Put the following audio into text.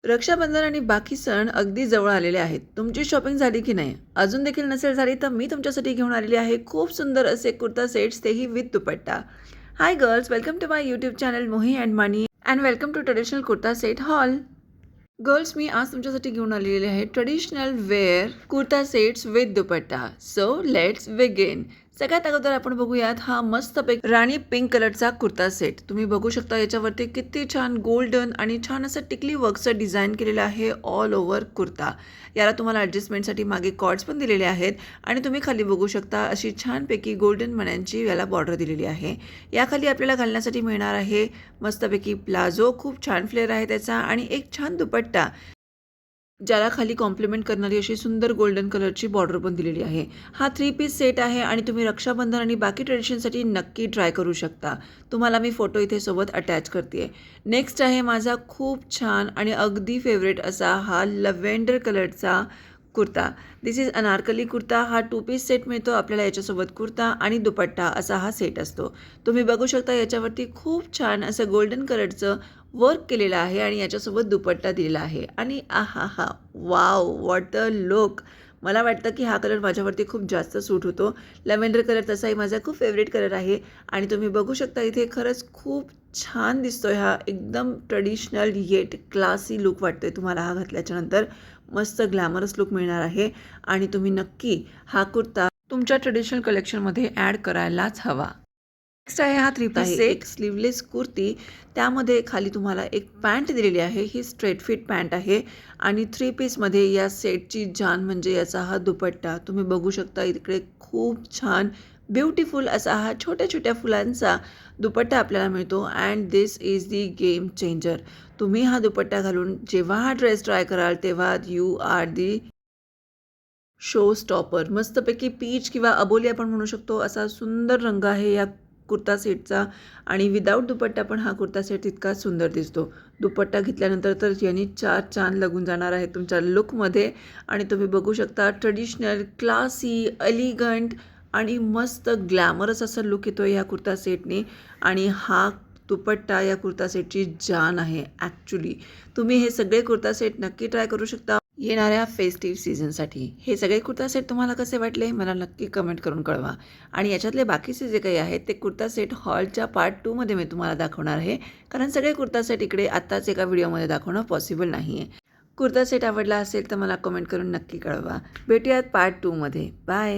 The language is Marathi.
रक्षाबंधन आणि बाकी सण अगदी जवळ आलेले आहेत. तुमची शॉपिंग झाली की नाही? अजून देखील नसेल झाली तर मी तुमच्यासाठी घेऊन आलेली आहे खूप सुंदर असे कुर्ता सेट्स, तेही with dupatta. Hi girls, welcome to my YouTube channel Mohi and Mani and welcome to traditional kurta set haul. Girls, मी आज तुमच्यासाठी घेऊन आलेले आहे traditional wear kurta sets with dupatta. So let's begin. सगळ्यात अगोदर आपण बघूयात हा मस्तपैकी राणी पिंक कलरचा कुर्ता सेट. तुम्ही बघू शकता याच्यावरती किती छान गोल्डन आणि छान असं टिकली वर्कचं डिझाईन केलेलं आहे ऑल ओव्हर कुर्ता. याला तुम्हाला ॲडजस्टमेंटसाठी मागे कॉर्ड्स पण दिलेले आहेत आणि तुम्ही खाली बघू शकता अशी छानपैकी गोल्डन मण्यांची याला बॉर्डर दिलेली आहे. याखाली आपल्याला घालण्यासाठी मिळणार आहे मस्तपैकी प्लाझो, खूप छान फ्लेअर आहे त्याचा आणि एक छान दुपट्टा ज्याला खाली कॉम्प्लिमेंट करणारी अशी सुंदर गोल्डन कलरची बॉर्डर पण दिलेली आहे. हा 3 पीस सेट आहे आणि तुम्ही रक्षाबंधन आणि बाकी ट्रेडिशनसाठी नक्की ट्राय करू शकता. तुम्हाला मी फोटो इथे सोबत अटॅच करते. नेक्स्ट आहे माझा खूप छान आणि अगदी फेवरेट असा हा लव्हेंडर कलरचा कुर्ता. दिस इज अनारकली कुर्ता. हा 2 पीस सेट मिळतो आपल्याला. याच्यासोबत कुर्ता आणि दुपट्टा असा हा सेट असतो. तुम्ही बघू शकता याच्यावरती खूप छान असं गोल्डन कलरचं वर्क केलेलं आहे आणि याच्यासोबत दुपट्टा दिलेला आहे आणि आहाहा! वॉव! What a look! मला वाटतं की हा कलर माझ्यावरती खूप जास्त सूट होतो. लॅव्हेंडर कलर तसाही माझा खूप फेवरेट कलर आहे आणि तुम्ही बघू शकता इथे खरंच खूप छान दिसतोय हा. एकदम ट्रेडिशनल येट क्लासी लूक वाटतोय तुम्हाला हा घातल्याच्यानंतर. मस्त ग्लॅमरस लूक मिळणार आहे आणि तुम्ही नक्की हा कुर्ता तुमच्या ट्रेडिशनल कलेक्शनमध्ये ॲड करायलाच हवा. नेक्स्ट आहे हा 3 पीस सेट. एक स्लीवलेस कुर्ती, त्यामध्ये खाली तुम्हाला एक पॅन्ट दिलेली आहे. ही स्ट्रेट फिट पॅन्ट आहे आणि 3 पीसमध्ये या सेटची जान म्हणजे याचा हा दुपट्टा. तुम्ही बघू शकता इकडे खूप छान ब्युटिफुल असा हा छोट्या-छोट्या फुलांचा दुपट्टा आपल्याला मिळतो and this is the game changer. तुम्ही हा दुपट्टा घालून जेव्हा हा ड्रेस ट्राय कराल तेव्हा you are the show stopper. मस्तपैकी पीच किंवा अबोली आपण म्हणू शकतो असा सुंदर रंग आहे या कुर्ता सेटचा आणि विदाऊट दुपट्टा पण हा कुर्ता सेट तितकाच सुंदर दिसतो. दुपट्टा घेतल्यानंतर तर याने 4 चांद लागून जाणार आहे तुमच्या लूकमध्ये आणि तुम्ही बघू शकता ट्रेडिशनल, क्लासी, एलिगंट आणि मस्त ग्लॅमरस असा लूक येतो या कुर्ता सेटने आणि हा दुपट्टा या कुर्ता सेटची जान आहे ॲक्चुअली. तुम्ही हे सगळे कुर्ता सेट नक्की ट्राय करू शकता येणाऱ्या फेस्टिव्ह सीझनसाठी. हे सगळे कुर्ता सेट तुम्हाला कसे वाटले मला नक्की कमेंट करून कळवा आणि याच्यातले बाकीचे जे काही आहेत ते कुर्ता सेट हॉलच्या पार्ट 2मध्ये मी तुम्हाला दाखवणार आहे, कारण सगळे कुर्ता सेट इकडे आत्ताच एका व्हिडिओमध्ये दाखवणं पॉसिबल नाही आहे. कुर्ता सेट आवडला असेल तर मला कमेंट करून नक्की कळवा. भेटूयात पार्ट 2मध्ये. बाय.